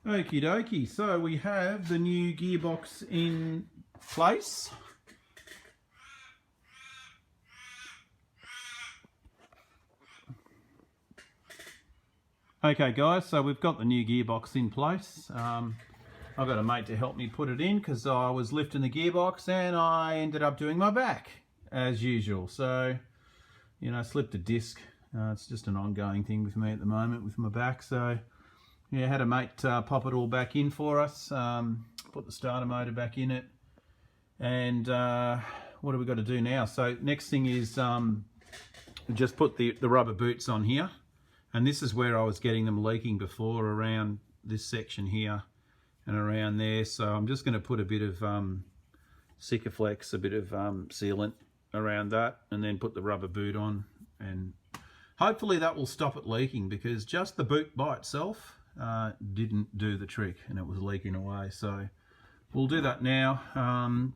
Okie dokie, so we have the new gearbox in place. Okay guys, so we've got the new gearbox in place. I've got a mate to help me put it in because I was lifting the gearbox and I ended up doing my back as usual. So, you know, slipped a disc. It's just an ongoing thing with me at the moment with my back. So yeah, had a mate pop it all back in for us, put the starter motor back in it, and what do we got to do now? So next thing is just put the rubber boots on here, and this is where I was getting them leaking before, around this section here and around there. So I'm just going to put a bit of Sikaflex, a bit of sealant around that, and then put the rubber boot on, and hopefully that will stop it leaking, because just the boot by itself didn't do the trick and it was leaking away. So we'll do that now.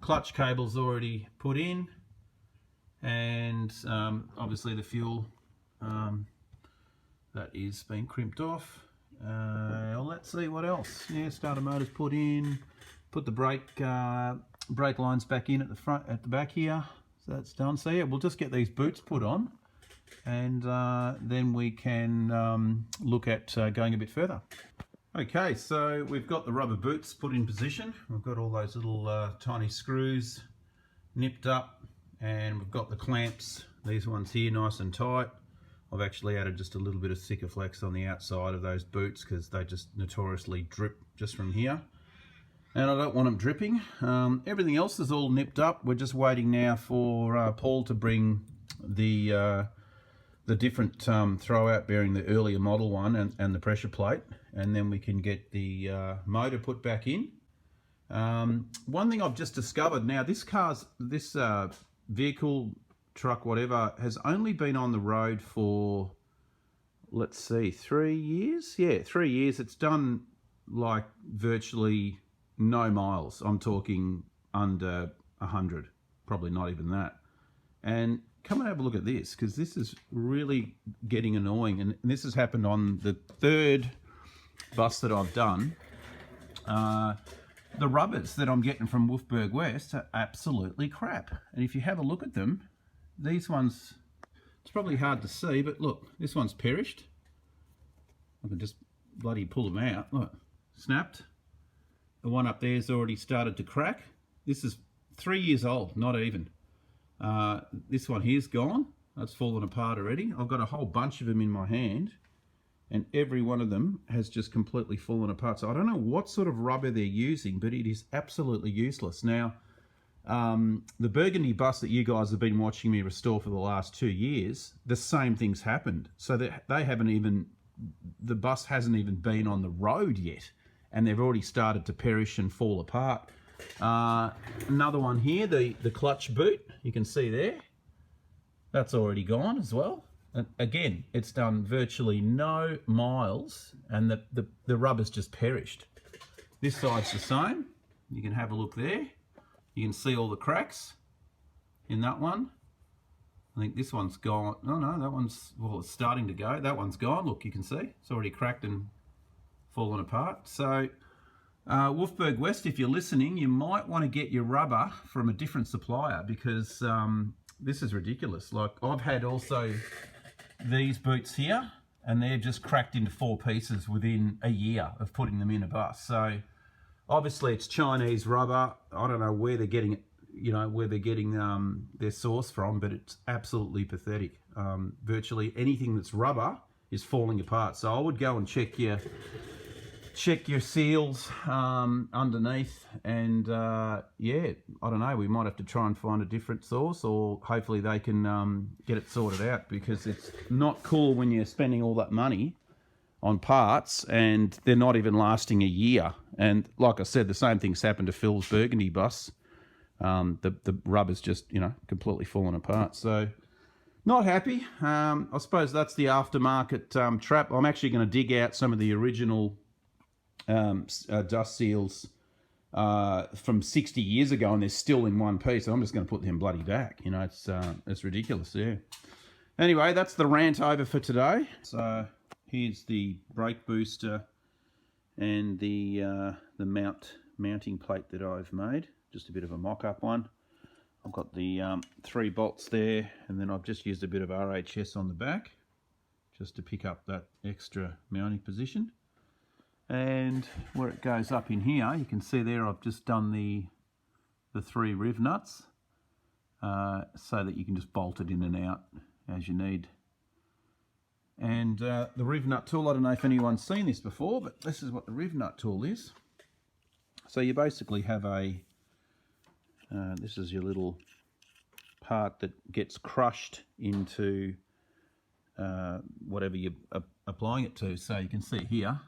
Clutch cable's already put in, and obviously the fuel that is being crimped off. Let's see what else. Yeah, starter motor's put in, put the brake lines back in at the front, at the back here, so that's done. So yeah, we'll just get these boots put on, and then we can look at going a bit further. Okay, so we've got the rubber boots put in position. We've got all those little tiny screws nipped up, and we've got the clamps, these ones here, nice and tight. I've actually added just a little bit of Sikaflex on the outside of those boots because they just notoriously drip just from here, and I don't want them dripping. Everything else is all nipped up. We're just waiting now for Paul to bring the different throwout bearing, the earlier model one, and the pressure plate, and then we can get the motor put back in. One thing I've just discovered now, this vehicle, truck, whatever, has only been on the road for, let's see, 3 years? Yeah, 3 years. It's done like virtually no miles. I'm talking under 100, probably not even that. And come and have a look at this, because this is really getting annoying, and this has happened on the third bus that I've done. The rubbers that I'm getting from Wolfberg West are absolutely crap, and if you have a look at them, these ones, it's probably hard to see, but look, this one's perished. I can just bloody pull them out. Look, snapped. The one up there's already started to crack. This is 3 years old, not even. This one here's gone. That's fallen apart already. I've got a whole bunch of them in my hand, and every one of them has just completely fallen apart. So I don't know what sort of rubber they're using, but it is absolutely useless. Now, the Burgundy bus that you guys have been watching me restore for the last 2 years, the same thing's happened. So that they haven't even, the bus hasn't even been on the road yet, and they've already started to perish and fall apart. Another one here, the clutch boot, you can see there, that's already gone as well. And again, it's done virtually no miles, and the rubber's just perished. This side's the same. You can have a look there. You can see all the cracks in that one. I think this one's gone. Oh no, that one's, well, it's starting to go. That one's gone. Look, you can see it's already cracked and fallen apart. So Wolfberg West, if you're listening, you might want to get your rubber from a different supplier, because this is ridiculous. Like, I've had also these boots here, and they're just cracked into 4 pieces within a year of putting them in a bus. So obviously it's Chinese rubber. I don't know where they're getting it, you know, where they're getting their source from, but it's absolutely pathetic. Virtually anything that's rubber is falling apart. So I would go and check your seals underneath, and yeah, I don't know, we might have to try and find a different source, or hopefully they can get it sorted out, because it's not cool when you're spending all that money on parts and they're not even lasting a year. And like I said, the same thing's happened to Phil's Burgundy bus. The rubber's just, you know, completely fallen apart. So not happy. I suppose that's the aftermarket trap. I'm actually going to dig out some of the original dust seals from 60 years ago, and they're still in one piece. So I'm just going to put them bloody back. You know, it's ridiculous. Yeah. Anyway, that's the rant over for today. So here's the brake booster and the mounting plate that I've made, just a bit of a mock-up one. I've got the 3 bolts there, and then I've just used a bit of RHS on the back just to pick up that extra mounting position. And where it goes up in here, you can see there I've just done the 3 riv nuts so that you can just bolt it in and out as you need. And the riv nut tool, I don't know if anyone's seen this before, but this is what the riv nut tool is. So you basically have a, this is your little part that gets crushed into whatever you're applying it to. So you can see here,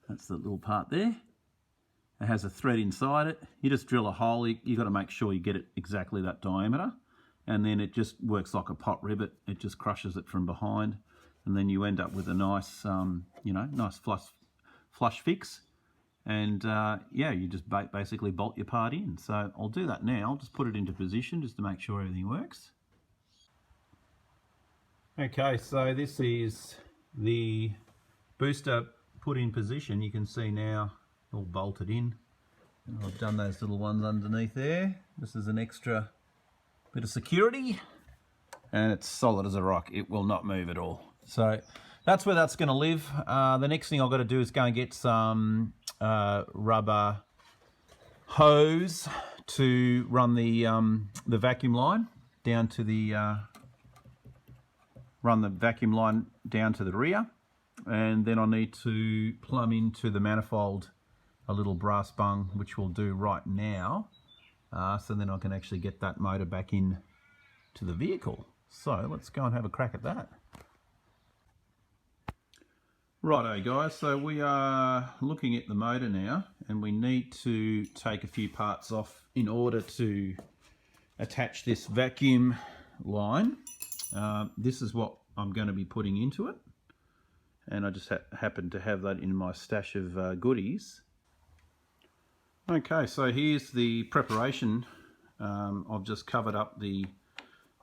that's the little part there. It has a thread inside it. You just drill a hole. You've got to make sure you get it exactly that diameter, and then it just works like a pot rivet. It just crushes it from behind, and then you end up with a nice, you know, nice flush fix. And yeah, you just basically bolt your part in. So I'll do that now. I'll just put it into position just to make sure everything works. Okay, so this is the booster put in position. You can see now all bolted in. And I've done those little ones underneath there. This is an extra bit of security, and it's solid as a rock. It will not move at all. So that's where that's going to live. The next thing I've got to do is go and get some rubber hose to run the vacuum line down to the rear, and then I need to plumb into the manifold a little brass bung, which we'll do right now, so then I can actually get that motor back in to the vehicle. So let's go and have a crack at that. Righto guys, so we are looking at the motor now, and we need to take a few parts off in order to attach this vacuum line. This is what I'm going to be putting into it, and I just happen to have that in my stash of goodies. Okay, so here's the preparation. I've just covered up the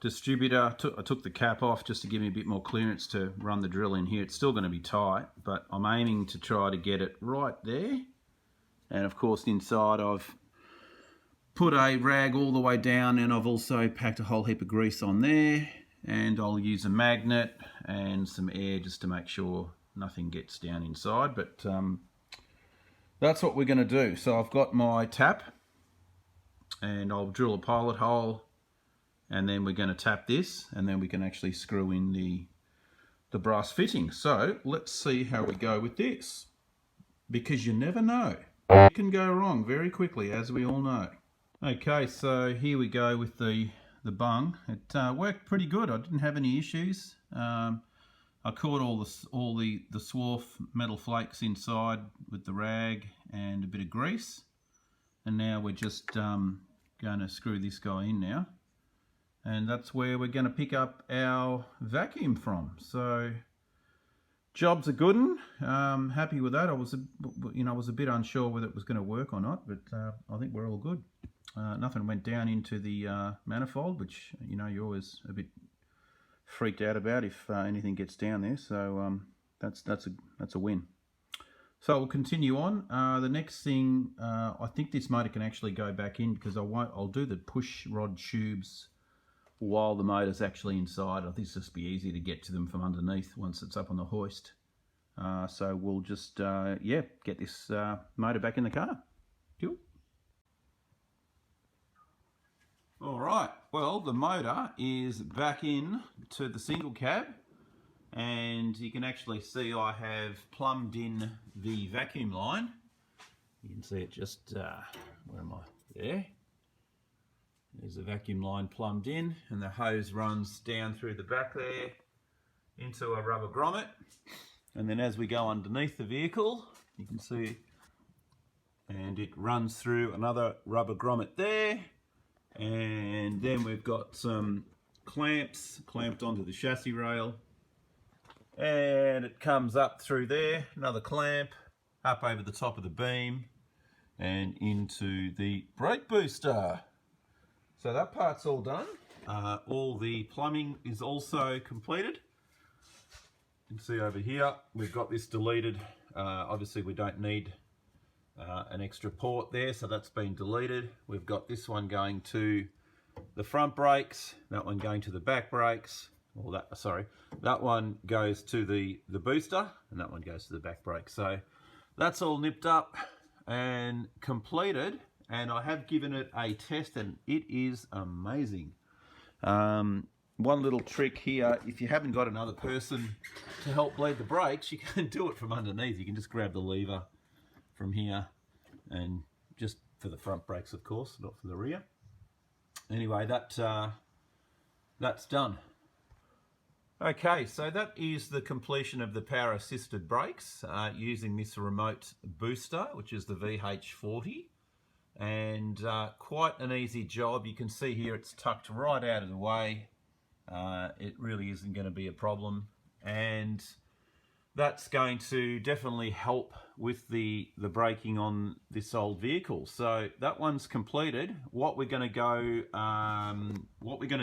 distributor. I took the cap off just to give me a bit more clearance to run the drill in here. It's still going to be tight, but I'm aiming to try to get it right there. And of course inside I've put a rag all the way down, and I've also packed a whole heap of grease on there, and I'll use a magnet and some air just to make sure nothing gets down inside. But that's what we're going to do. So I've got my tap, and I'll drill a pilot hole, and then we're going to tap this, and then we can actually screw in the brass fitting. So let's see how we go with this, because you never know. It can go wrong very quickly, as we all know. Okay, so here we go with the bung. It worked pretty good. I didn't have any issues. I caught all the swarf metal flakes inside with the rag and a bit of grease, and now we're just going to screw this guy in now, and that's where we're going to pick up our vacuum from. So job's a good one. Happy with that. I was a bit unsure whether it was going to work or not, but I think we're all good. Nothing went down into the manifold, which you're always a bit freaked out about if anything gets down there. So that's a win. So we'll continue on. The next thing, I think this motor can actually go back in, because I'll do the push rod tubes while the motor's actually inside. I think it's just be easy to get to them from underneath once it's up on the hoist. So we'll just get this motor back in the car. Cool. All right, well, the motor is back in to the single cab, and you can actually see I have plumbed in the vacuum line. You can see it just, where am I? There. There's the vacuum line plumbed in, and the hose runs down through the back there into a rubber grommet. And then as we go underneath the vehicle, you can see, and it runs through another rubber grommet there. And then we've got some clamps clamped onto the chassis rail, and it comes up through there, another clamp up over the top of the beam and into the brake booster. So that part's all done. All the plumbing is also completed. You can see over here we've got this deleted Obviously we don't need an extra port there, so that's been deleted. We've got this one going to the front brakes, that one going to the back brakes, or that one goes to the booster, and that one goes to the back brake. So that's all nipped up and completed, and I have given it a test and it is amazing. One little trick here, if you haven't got another person to help bleed the brakes, you can do it from underneath. You can just grab the lever from here, and just for the front brakes, of course, not for the rear. Anyway, that's done. Okay, so that is the completion of the power assisted brakes using this remote booster, which is the VH40, and quite an easy job. You can see here it's tucked right out of the way. It really isn't going to be a problem, and that's going to definitely help with the braking on this old vehicle. So that one's completed. What we're going to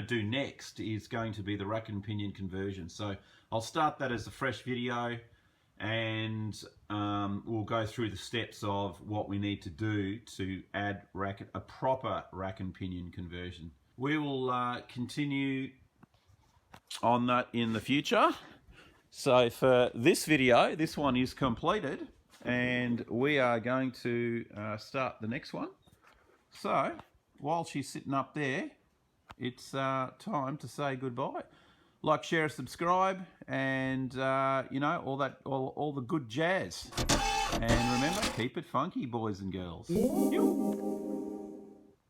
do next is going to be the rack and pinion conversion. So I'll start that as a fresh video, and we'll go through the steps of what we need to do to add a proper rack and pinion conversion. We will continue on that in the future. So for this video, this one is completed, and we are going to start the next one. So while she's sitting up there, it's time to say goodbye. Like, share, subscribe, and you know, all the good jazz. And remember, keep it funky, boys and girls.